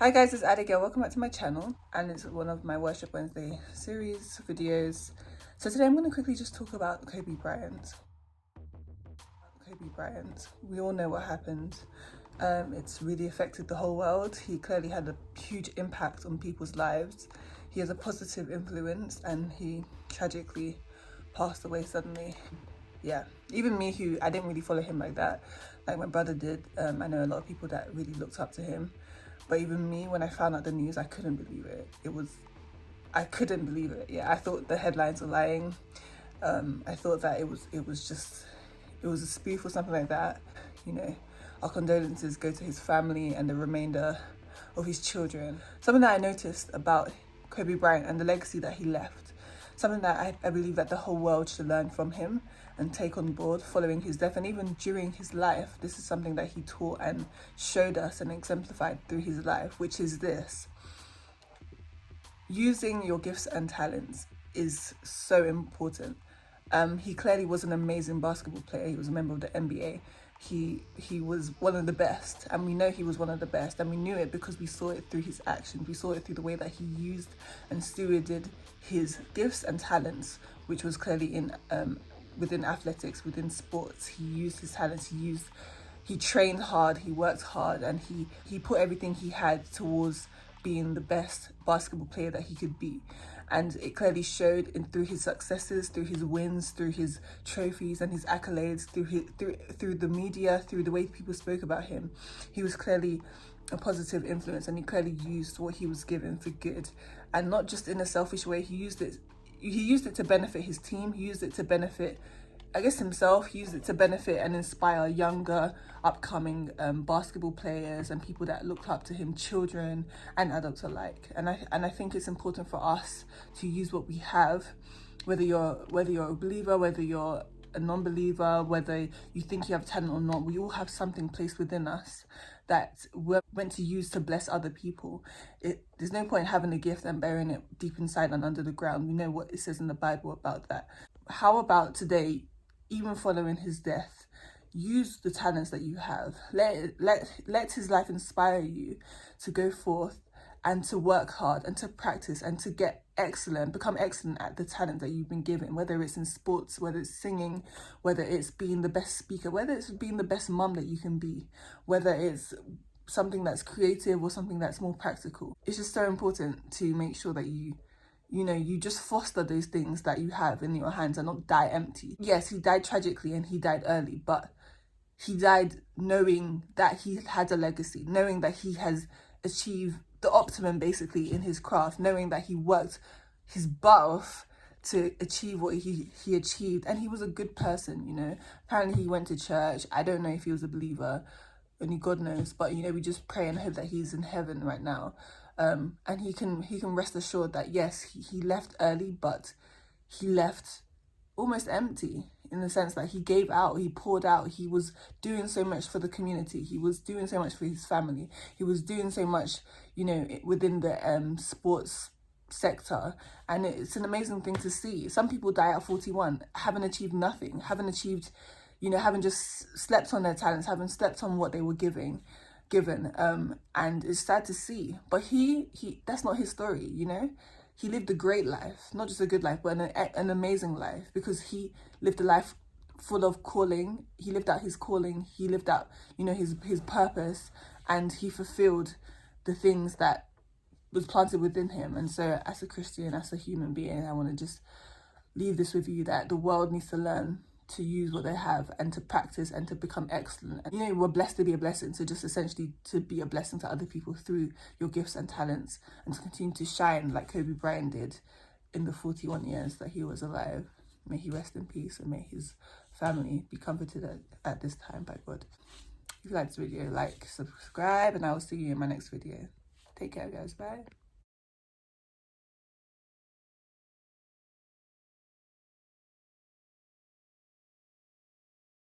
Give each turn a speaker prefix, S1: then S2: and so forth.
S1: Hi guys, it's Adegail. Welcome back to my channel, and it's one of my Worship Wednesday series videos. So today I'm going to quickly just talk about Kobe Bryant. We all know what happened. It's really affected the whole world. He clearly had a huge impact on people's lives. He has a positive influence, and he tragically passed away suddenly. Yeah, even me, who I didn't really follow him like that, like my brother did. I know a lot of people that really looked up to him. But even me, when I found out the news, I couldn't believe it. I couldn't believe it. Yeah, I thought the headlines were lying. I thought that it was a spoof or something like that. You know, our condolences go to his family and the remainder of his children. Something that I noticed about Kobe Bryant and the legacy that he left, something that I believe that the whole world should learn from him and take on board following his death, and even during his life. This is something that he taught and showed us and exemplified through his life, which is this: using your gifts and talents is so important. He clearly was an amazing basketball player. He was a member of the NBA. He was one of the best, and we know he was one of the best, and we knew it because we saw it through his actions. We saw it through the way that he used and stewarded his gifts and talents, which was clearly in within athletics, within sports. He used his talents. He trained hard. He worked hard, and he put everything he had towards being the best basketball player that he could be. And it clearly showed through his successes, through his wins, through his trophies and his accolades, through the media, through the way people spoke about him. He was clearly a positive influence, and he clearly used what he was given for good, and not just in a selfish way. He used it to benefit his team. He used it to benefit, I guess, himself. He used it to benefit and inspire younger, upcoming basketball players and people that looked up to him, children and adults alike. And I think it's important for us to use what we have, whether you're a believer, whether you're a non-believer, whether you think you have talent or not. We all have something placed within us that we're meant to use to bless other people. There's no point having a gift and burying it deep inside and under the ground. We know what it says in the Bible about that. How about today, even following his death, use the talents that you have. Let his life inspire you to go forth and to work hard and to practice and to become excellent at the talent that you've been given, whether it's in sports, whether it's singing, whether it's being the best speaker, whether it's being the best mum that you can be, whether it's something that's creative or something that's more practical. It's just so important to make sure that you just foster those things that you have in your hands and not die empty. Yes, he died tragically and he died early, but he died knowing that he had a legacy, knowing that he has achieved the optimum basically in his craft, knowing that he worked his butt off to achieve what he achieved. And he was a good person. Apparently he went to church. I don't know if he was a believer, only God knows, but we just pray and hope that he's in heaven right now. And he can rest assured that yes, he left early, but he left almost empty, in the sense that he gave out, he poured out. He was doing so much for the community. He was doing so much for his family. He was doing so much, within the sports sector. And it's an amazing thing to see. Some people die at 41, haven't achieved nothing, haven't just slept on their talents, haven't slept on what they were given. And it's sad to see. But he that's not his story. He lived a great life, not just a good life, but an amazing life, because he lived a life full of calling. He lived out his calling. He lived out, his purpose, and he fulfilled the things that was planted within him. And so as a Christian, as a human being, I want to just leave this with you, that the world needs to learn to use what they have and to practice and to become excellent. And, we're blessed to be a blessing, so just essentially to be a blessing to other people through your gifts and talents, and to continue to shine like Kobe Bryant did in the 41 years that he was alive. May he rest in peace, and may his family be comforted at this time by God. If you like this video, like, subscribe, and I will see you in my next video. Take care, guys. Bye.